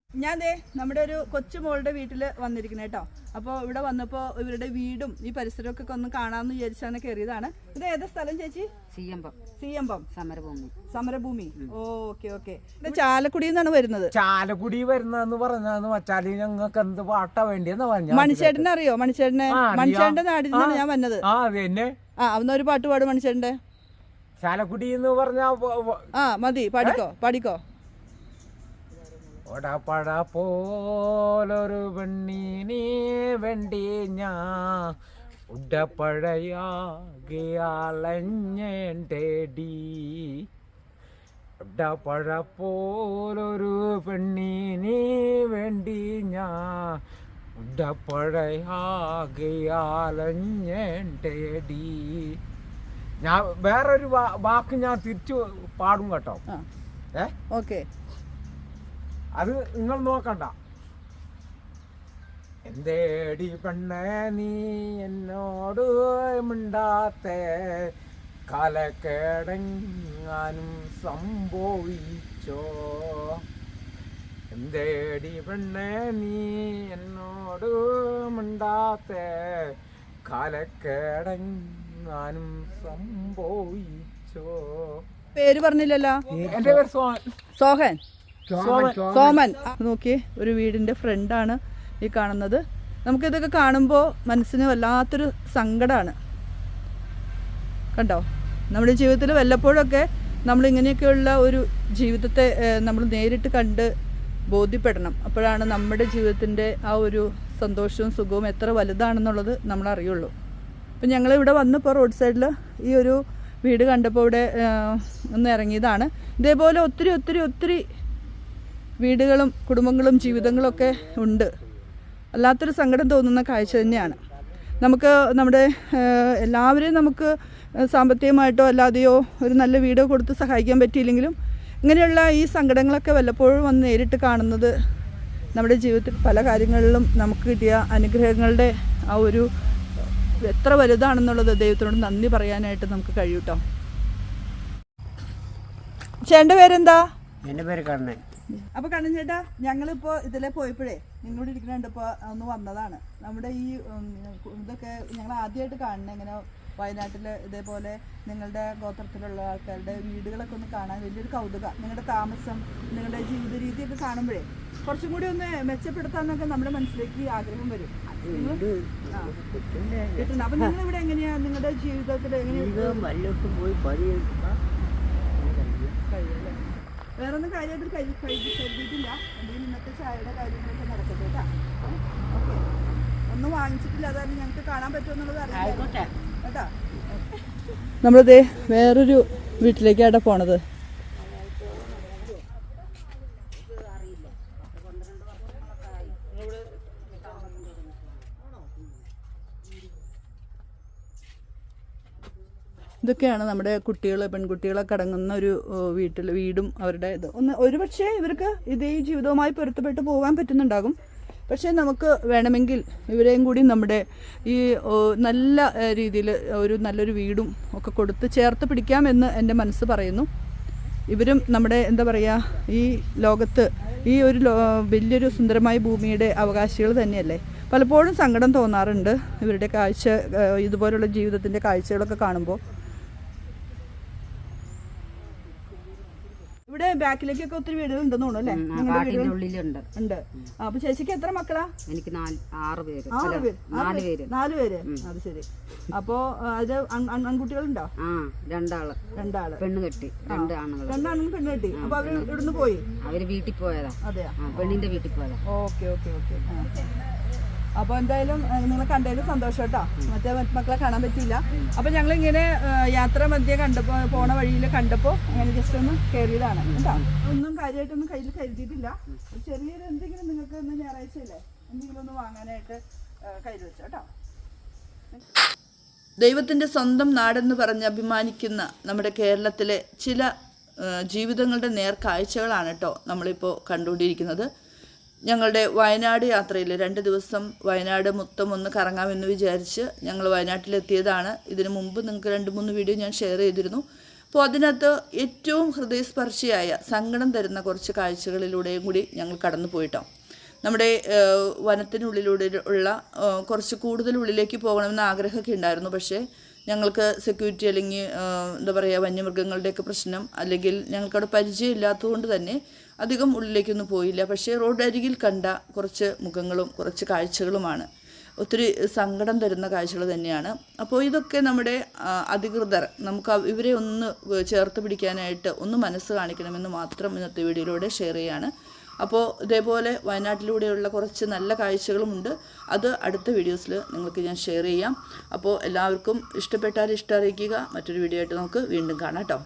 ഞാൻ നമ്മുടെ ഒരു കൊച്ചുമോളുടെ വീട്ടിൽ വന്നിരിക്കുന്നത് കേട്ടോ. അപ്പോൾ ഇവിടെ വന്നപ്പോൾ ഇവരുടെ വീടും ഈ പരിസരമൊക്കെ ഒന്ന് കാണാമെന്ന് വിചാരിച്ചാണ് കയറിയതാണ്. ഇത് ഏതാ സ്ഥലം ചേച്ചി? സിയമ്പം സമരഭൂമി. Okay okay. ചാലക്കുടിയിൽ നിന്നാണ് വരുന്നത്. ചാലക്കുടി വരുന്നതെന്ന് പറഞ്ഞതെന്ന് വെച്ചാല് ഞങ്ങൾക്ക് എന്ത് പാട്ടാ വേണ്ടിയെന്ന് പറഞ്ഞു. മണിച്ചേട്ടനെ അറിയോ? മണിച്ചേട്ടന്റെ നാട്ടിൽ നിന്നാണ് ഞാൻ വന്നത്. അന്ന് ഒരു പാട്ട് പാടും മണിച്ചേട്ടന്റെ. ചാലക്കുടി എന്ന് പറഞ്ഞ മതി, പാടിക്കോ. ഒടപ്പഴ പോലൊരു പെണ്ണിനെ വേണ്ടി ഞാൻ ഉടപ്പഴയാകെയാളഞ്ഞേണ്ടി. ഒടപ്പഴ പോലൊരു പെണ്ണിനെ വേണ്ടി ഞാൻ ഉടപ്പഴയാകെയാളഞ്ഞേണ്ടി. ഞാൻ വേറൊരു വാക്ക് ഞാൻ തിരിച്ചു പാടും കേട്ടോ. ഓക്കെ, അത് നിങ്ങൾ നോക്കണ്ട. എന്തേടി പെണ്ണേ നീ എന്നോട് മിണ്ടാത്തെ, കാലക്കേടെങ്ങാനും സംഭവിച്ചോ? എന്തേടി പെണ്ണേ നീ എന്നോട് മിണ്ടാത്തെ, കാലക്കേടെങ്ങാനും സംഭവിച്ചോ? പേര് പറഞ്ഞില്ലല്ലോ. എന്റെ പേര് സോഹൻ. നോക്കി, ഒരു വീടിന്റെ ഫ്രണ്ടാണ് ഈ കാണുന്നത്. നമുക്കിതൊക്കെ കാണുമ്പോൾ മനസ്സിന് വല്ലാത്തൊരു സങ്കടമാണ്. കണ്ടോ, നമ്മുടെ ജീവിതത്തിൽ വല്ലപ്പോഴൊക്കെ നമ്മളിങ്ങനെയൊക്കെയുള്ള ഒരു ജീവിതത്തെ നമ്മൾ നേരിട്ട് കണ്ട് ബോധ്യപ്പെടണം. അപ്പോഴാണ് നമ്മുടെ ജീവിതത്തിൻ്റെ ആ ഒരു സന്തോഷവും സുഖവും എത്ര വലുതാണെന്നുള്ളത് നമ്മൾ അറിയുള്ളൂ. അപ്പം ഞങ്ങളിവിടെ വന്നപ്പോൾ റോഡ് സൈഡിൽ ഈ ഒരു വീട് കണ്ടപ്പോൾ ഇവിടെ ഒന്ന് ഇറങ്ങിയതാണ്. ഇതേപോലെ ഒത്തിരി ഒത്തിരി ഒത്തിരി വീടുകളും കുടുംബങ്ങളും ജീവിതങ്ങളൊക്കെ ഉണ്ട്. അല്ലാത്തൊരു സങ്കടം തോന്നുന്ന കാഴ്ച തന്നെയാണ്. നമുക്ക് നമ്മുടെ എല്ലാവരെയും നമുക്ക് സാമ്പത്തികമായിട്ടോ അല്ലാതെയോ ഒരു നല്ല വീടോ കൊടുത്ത് സഹായിക്കാൻ പറ്റിയില്ലെങ്കിലും ഇങ്ങനെയുള്ള ഈ സങ്കടങ്ങളൊക്കെ വല്ലപ്പോഴും വന്ന് നേരിട്ട് കാണുന്നത് നമ്മുടെ ജീവിതത്തിൽ പല കാര്യങ്ങളിലും നമുക്ക് കിട്ടിയ അനുഗ്രഹങ്ങളുടെ ആ ഒരു എത്ര വലുതാണെന്നുള്ളത് ദൈവത്തിനോട് നന്ദി പറയാനായിട്ട് നമുക്ക് കഴിയൂട്ടോ. ചേട്ടൻ്റെ പേരെന്താ? എൻ്റെ പേര് കണ്ണൻ. അപ്പൊ കണ്ണൻ ചേട്ടാ, ഞങ്ങളിപ്പോ ഇതിലെ പോയപ്പോഴേ നിങ്ങളോട് ഇരിക്കുന്നുണ്ടപ്പോ ഒന്ന് വന്നതാണ്. നമ്മുടെ ഈ ഇതൊക്കെ ഞങ്ങൾ ആദ്യമായിട്ട് കാണണേ. ഇങ്ങനെ വയനാട്ടില് ഇതേപോലെ നിങ്ങളുടെ ഗോത്രത്തിലുള്ള ആൾക്കാരുടെ വീടുകളൊക്കെ ഒന്ന് കാണാൻ വലിയൊരു കൗതുക. നിങ്ങളുടെ താമസം, നിങ്ങളുടെ ജീവിത രീതിയൊക്കെ കാണുമ്പോഴേ കുറച്ചും കൂടി ഒന്ന് മെച്ചപ്പെടുത്താന്നൊക്കെ നമ്മുടെ മനസ്സിലേക്ക് ആഗ്രഹം വരും. കിട്ടുന്നു. അപ്പൊ നിങ്ങൾ ഇവിടെ എങ്ങനെയാ നിങ്ങളുടെ ജീവിതത്തിൽ വേറെ ഒന്നും കാര്യമായിട്ട് കരുതിയിട്ടില്ല. എന്തെങ്കിലും ഇന്നത്തെ ചായയുടെ കാര്യങ്ങളൊക്കെ നടക്കട്ടെ കേട്ടാ. ഓക്കെ, ഒന്നും വാങ്ങിച്ചിട്ടില്ല, അതാണ് ഞങ്ങൾക്ക് കാണാൻ പറ്റുമെന്നുള്ളത് അറിയാം കേട്ടാ. നമ്മളിത് വേറൊരു വീട്ടിലേക്കാണ് പോണത്. ഇതൊക്കെയാണ് നമ്മുടെ പെൺകുട്ടികളൊക്കെ അടങ്ങുന്ന ഒരു വീടും അവരുടെ ഇത്. ഒരുപക്ഷെ ഇവർക്ക് ഇതേ ജീവിതവുമായി പൊരുത്തപ്പെട്ട് പോകാൻ പറ്റുന്നുണ്ടാകും. പക്ഷേ നമുക്ക് വേണമെങ്കിൽ ഇവരെയും കൂടി നമ്മുടെ ഈ നല്ല രീതിയിൽ നല്ലൊരു വീടും ഒക്കെ കൊടുത്ത് ചേർത്ത് പിടിക്കാമെന്ന് എൻ്റെ മനസ്സ് പറയുന്നു. ഇവരും നമ്മുടെ എന്താ പറയുക, ഈ ലോകത്ത് ഈ ഒരു വലിയൊരു സുന്ദരമായ ഭൂമിയുടെ അവകാശികൾ തന്നെയല്ലേ. പലപ്പോഴും സങ്കടം തോന്നാറുണ്ട് ഇവരുടെ കാഴ്ച, ഇതുപോലുള്ള ജീവിതത്തിൻ്റെ കാഴ്ചകളൊക്കെ കാണുമ്പോൾ. ഇവിടെ ബാക്കിലേക്കൊക്കെ ഒത്തിരി വീടുകൾ ഉണ്ടെന്ന് തോന്നുന്നു അല്ലേ? ഉണ്ട്. അപ്പൊ ചേച്ചിക്ക് എത്ര മക്കളാ? എനിക്ക് 6 പേര്. 4 പേര്. അത് ശരി. അപ്പൊ അത് ആൺകുട്ടികളുണ്ടോ? രണ്ടാള് പെണ്ണ് കെട്ടി. 2 ആണുങ്ങൾ. 2 ആണുങ്ങൾ പെണ്ണ് കെട്ടി. അപ്പൊ അവര് ഇവിടുന്ന് പോയി? അവര് വീട്ടിൽ പോയതാ. അതെയാ? പെണ്ണിന്റെ വീട്ടിൽ പോയതാ. ഓക്കെ. അപ്പോൾ എന്തായാലും നിങ്ങളെ കണ്ടതിൽ സന്തോഷം കേട്ടോ. മറ്റേ മക്കളെ കാണാൻ പറ്റിയില്ല. അപ്പോൾ ഞങ്ങളിങ്ങനെ യാത്ര മധ്യേ പോണ വഴിയിൽ കണ്ടപ്പോൾ അങ്ങനെ ജസ്റ്റ് ഒന്ന് കയറിയതാണ് കേട്ടോ. ഒന്നും കാര്യമായിട്ടൊന്നും കയ്യിൽ കരുതിയിട്ടില്ല. ചെറിയൊരു എന്തെങ്കിലും നിങ്ങൾക്ക് ഒന്ന് ഞായറാഴ്ചയില്ലേ എന്തെങ്കിലും ഒന്ന് വാങ്ങാനായിട്ട് കയ്യിൽ വെച്ചു കേട്ടോ. ദൈവത്തിൻ്റെ സ്വന്തം നാടെന്ന് പറഞ്ഞ് അഭിമാനിക്കുന്ന നമ്മുടെ കേരളത്തിലെ ചില ജീവിതങ്ങളുടെ നേർക്കാഴ്ചകളാണ് കേട്ടോ നമ്മളിപ്പോൾ കണ്ടുകൊണ്ടിരിക്കുന്നത്. ഞങ്ങളുടെ വയനാട് യാത്രയിൽ 2 ദിവസം വയനാട് മൊത്തം ഒന്ന് കറങ്ങാമെന്ന് വിചാരിച്ച് ഞങ്ങൾ വയനാട്ടിലെത്തിയതാണ്. ഇതിനു മുമ്പ് നിങ്ങൾക്ക് 2-3 വീഡിയോ ഞാൻ ഷെയർ ചെയ്തിരുന്നു. അപ്പോൾ അതിനകത്ത് ഏറ്റവും ഹൃദയസ്പർശിയായ സങ്കടം തരുന്ന കുറച്ച് കാഴ്ചകളിലൂടെയും കൂടി ഞങ്ങൾ കടന്നു പോയിട്ടോ. നമ്മുടെ വനത്തിനുള്ളിലൂടെ ഉള്ള കുറച്ച് കൂടുതൽ ഉള്ളിലേക്ക് പോകണമെന്ന് ആഗ്രഹമൊക്കെ ഉണ്ടായിരുന്നു. പക്ഷേ ഞങ്ങൾക്ക് സെക്യൂരിറ്റി അല്ലെങ്കിൽ എന്താ പറയുക വന്യമൃഗങ്ങളുടെയൊക്കെ പ്രശ്നം, അല്ലെങ്കിൽ ഞങ്ങൾക്കവിടെ പരിചയമില്ലാത്തതുകൊണ്ട് തന്നെ അധികം ഉള്ളിലേക്കൊന്നും പോയില്ല. പക്ഷേ റോഡ് അരികിൽ കണ്ട കുറച്ച് മുഖങ്ങളും കുറച്ച് കാഴ്ചകളുമാണ് ഒത്തിരി സങ്കടം തരുന്ന കാഴ്ചകൾ തന്നെയാണ്. അപ്പോൾ ഇതൊക്കെ നമ്മുടെ അധികൃതർ നമുക്ക് ഇവരെ ഒന്ന് ചേർത്ത് പിടിക്കാനായിട്ട് ഒന്ന് മനസ്സ് കാണിക്കണമെന്ന് മാത്രം ഇന്നത്തെ വീഡിയോയിലൂടെ ഷെയർ ചെയ്യാണ്. അപ്പോൾ ഇതേപോലെ വയനാട്ടിലൂടെയുള്ള കുറച്ച് നല്ല കാഴ്ചകളുമുണ്ട്. അത് അടുത്ത വീഡിയോസിൽ നിങ്ങൾക്ക് ഞാൻ ഷെയർ ചെയ്യാം. അപ്പോൾ എല്ലാവർക്കും ഇഷ്ടപ്പെട്ടാൽ ഇഷ്ടം അറിയിക്കുക. മറ്റൊരു വീഡിയോ ആയിട്ട് നമുക്ക് വീണ്ടും കാണാം കേട്ടോ.